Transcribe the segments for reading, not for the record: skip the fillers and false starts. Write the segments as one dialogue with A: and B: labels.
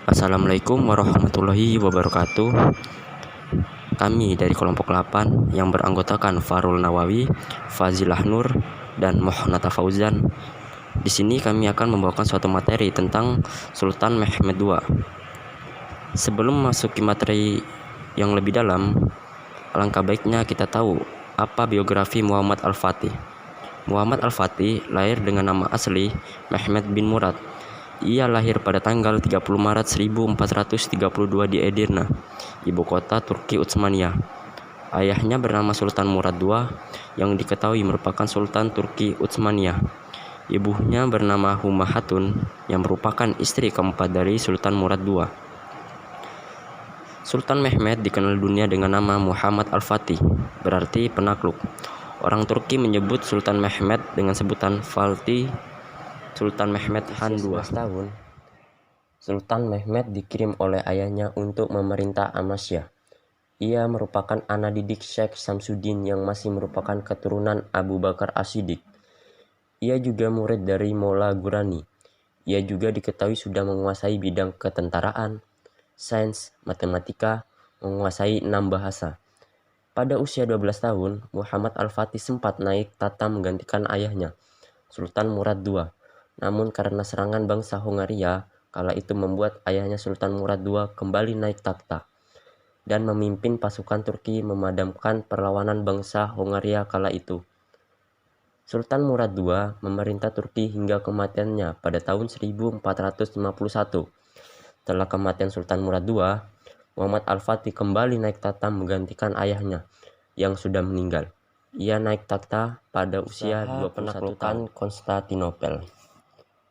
A: Assalamualaikum warahmatullahi wabarakatuh. Kami dari kelompok 8 yang beranggotakan Farul Nawawi, Fazilah Nur, dan Mohnata Fauzan. Di sini kami akan membawakan suatu materi tentang Sultan Mehmed II. Sebelum masuk ke materi yang lebih dalam, alangkah baiknya kita tahu apa biografi Muhammad Al-Fatih. Muhammad Al-Fatih lahir dengan nama asli Mehmed bin Murad. Ia lahir pada tanggal 30 Maret 1432 di Edirne, ibu kota Turki Utsmaniyah. Ayahnya bernama Sultan Murad II yang diketahui merupakan Sultan Turki Utsmaniyah. Ibunya bernama Humah Hatun yang merupakan istri keempat dari Sultan Murad II. Sultan Mehmed dikenal dunia dengan nama Muhammad Al-Fatih, berarti penakluk. Orang Turki menyebut Sultan Mehmed dengan sebutan Fatih Sultan Mehmed Han II. Tahun, Sultan Mehmed dikirim oleh ayahnya untuk memerintah Amasya. Ia merupakan anak didik Syekh Samsuddin yang masih merupakan keturunan Abu Bakar As-Siddiq. Ia juga murid dari Molla Ghurani. Ia juga diketahui sudah menguasai bidang ketentaraan, sains, matematika, menguasai 6 bahasa. Pada usia 12 tahun, Muhammad Al-Fatih sempat naik tahta menggantikan ayahnya, Sultan Murad II. Namun karena serangan bangsa Hongaria, kala itu membuat ayahnya Sultan Murad II kembali naik takhta dan memimpin pasukan Turki memadamkan perlawanan bangsa Hongaria kala itu. Sultan Murad II memerintah Turki hingga kematiannya pada tahun 1451. Setelah kematian Sultan Murad II, Muhammad Al-Fatih kembali naik takhta menggantikan ayahnya yang sudah meninggal. Ia naik takhta pada usia 21 tahun. Konstantinopel.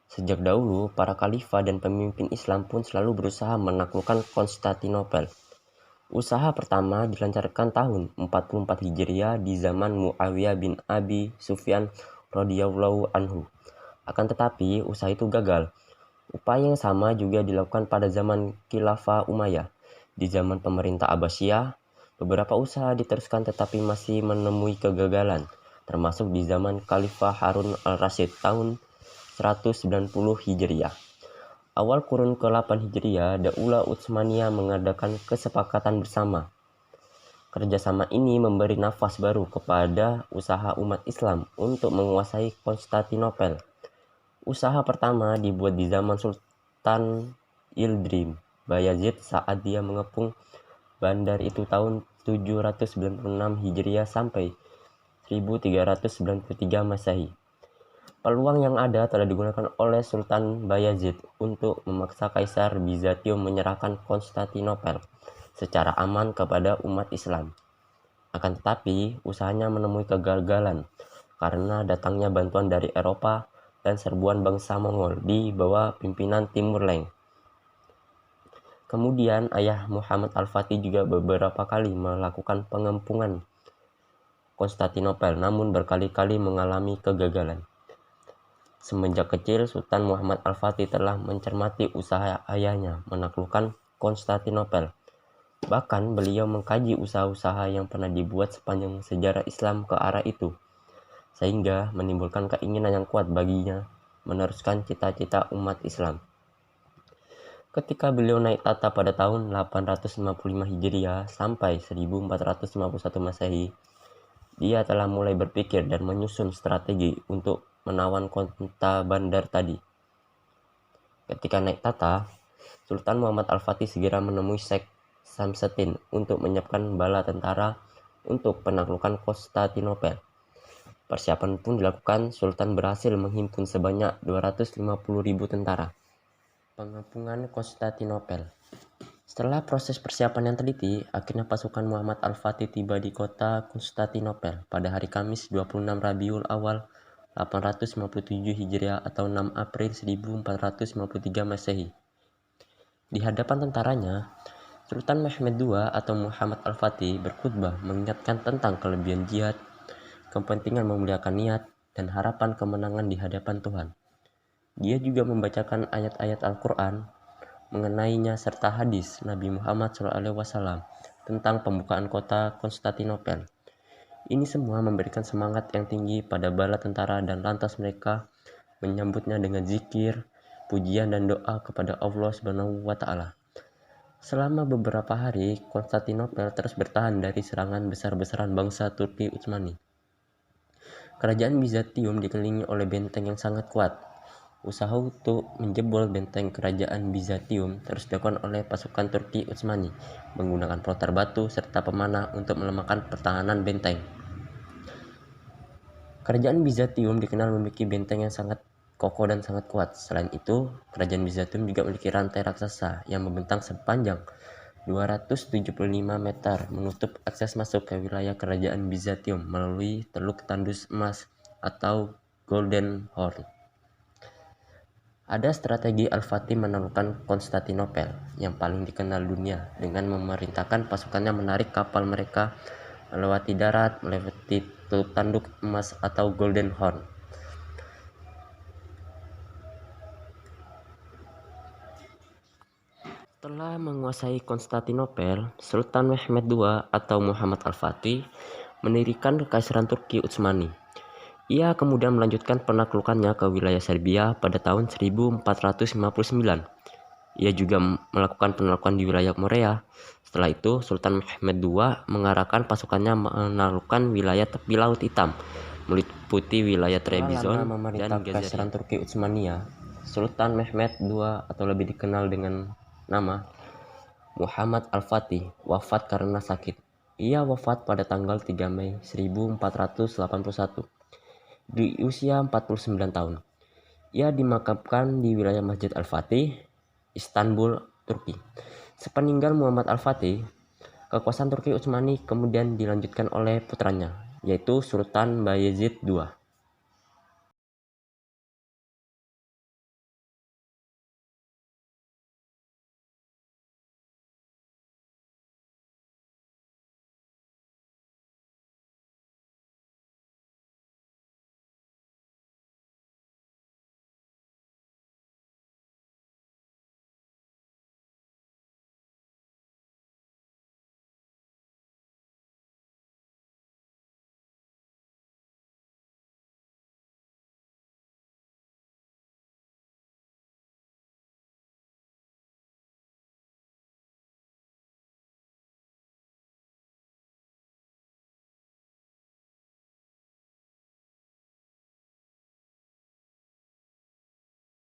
A: Sejak dahulu, para khalifah dan pemimpin Islam pun selalu berusaha menaklukkan Konstantinopel. Usaha pertama dilancarkan tahun 44 Hijriah di zaman Muawiyah bin Abi Sufyan radhiyallahu anhu. Akan tetapi, usaha itu gagal. Upaya yang sama juga dilakukan pada zaman Khilafah Umayyah. Di zaman pemerintah Abbasiyah, beberapa usaha diteruskan tetapi masih menemui kegagalan, termasuk di zaman Khalifah Harun al-Rasyid tahun 190 Hijriah. Awal kurun ke-8 Hijriah, Daulah Utsmaniyah mengadakan kesepakatan bersama. Kerjasama ini memberi nafas baru kepada usaha umat Islam untuk menguasai Konstantinopel. Usaha pertama dibuat di zaman Sultan Yildirim Bayazid saat dia mengepung bandar itu tahun 796 Hijriah sampai 1393 Masehi. Peluang yang ada telah digunakan oleh Sultan Bayazid untuk memaksa Kaisar Bizantium menyerahkan Konstantinopel secara aman kepada umat Islam. Akan tetapi, usahanya menemui kegagalan karena datangnya bantuan dari Eropa dan serbuan bangsa Mongol di bawah pimpinan Timur Leng. Kemudian, ayah Muhammad Al-Fatih juga beberapa kali melakukan pengepungan Konstantinopel, namun berkali-kali mengalami kegagalan. Semenjak kecil, Sultan Muhammad Al-Fatih telah mencermati usaha ayahnya menaklukkan Konstantinopel. Bahkan beliau mengkaji usaha-usaha yang pernah dibuat sepanjang sejarah Islam ke arah itu, sehingga menimbulkan keinginan yang kuat baginya meneruskan cita-cita umat Islam. Ketika beliau naik tahta pada tahun 855 Hijriah sampai 1451 Masehi, dia telah mulai berpikir dan menyusun strategi untuk menawan kota bandar tadi. Ketika naik tahta, Sultan Muhammad Al-Fatih segera menemui Syekh Samsuddin untuk menyiapkan bala tentara untuk penaklukan Konstantinopel. Persiapan pun dilakukan. Sultan berhasil menghimpun sebanyak 250.000 tentara. Pengepungan Konstantinopel. Setelah proses persiapan yang teliti, akhirnya pasukan Muhammad Al-Fatih tiba di kota Konstantinopel pada hari Kamis 26 Rabiul Awal 857 Hijriah atau 6 April 1453 Masehi. Di hadapan tentaranya, Sultan Mehmed II atau Muhammad Al-Fatih berkhutbah mengingatkan tentang kelebihan jihad, kepentingan memuliakan niat, dan harapan kemenangan di hadapan Tuhan. Dia juga membacakan ayat-ayat Al-Quran mengenainya serta hadis Nabi Muhammad SAW tentang pembukaan kota Konstantinopel. Ini semua memberikan semangat yang tinggi pada bala tentara dan lantas mereka menyambutnya dengan zikir, pujian dan doa kepada Allah Subhanahu wa Ta'ala. Selama beberapa hari, Konstantinopel terus bertahan dari serangan besar-besaran bangsa Turki Utsmani. Kerajaan Bizantium dikelilingi oleh benteng yang sangat kuat. Usaha untuk menjebol benteng kerajaan Bizantium terus dilakukan oleh pasukan Turki Utsmani menggunakan pelontar batu serta pemanah untuk melemahkan pertahanan benteng. Kerajaan Bizantium dikenal memiliki benteng yang sangat kokoh dan sangat kuat. Selain itu, kerajaan Bizantium juga memiliki rantai raksasa yang membentang sepanjang 275 meter menutup akses masuk ke wilayah kerajaan Bizantium melalui Teluk Tandus Emas atau Golden Horn. Ada strategi Al-Fatih menaklukkan Konstantinopel yang paling dikenal dunia dengan memerintahkan pasukannya menarik kapal mereka melewati darat, melewati Teluk Tanduk Emas atau Golden Horn. Setelah menguasai Konstantinopel, Sultan Mehmed II atau Muhammad Al-Fatih mendirikan Kekaisaran Turki Utsmani. Ia kemudian melanjutkan penaklukannya ke wilayah Serbia pada tahun 1459. Ia juga melakukan penaklukan di wilayah Morea. Setelah itu, Sultan Mehmed II mengarahkan pasukannya menaklukkan wilayah tepi Laut Hitam, meliputi wilayah Trebizond dan Kekaisaran Turki Utsmania. Sultan Mehmed II atau lebih dikenal dengan nama Muhammad Al-Fatih wafat karena sakit. Ia wafat pada tanggal 3 Mei 1481 di usia 49 tahun. Ia dimakamkan di wilayah Masjid Al-Fatih, Istanbul, Turki. Sepeninggal Muhammad Al-Fatih, kekuasaan Turki Utsmani kemudian dilanjutkan oleh putranya, yaitu Sultan Bayezid II.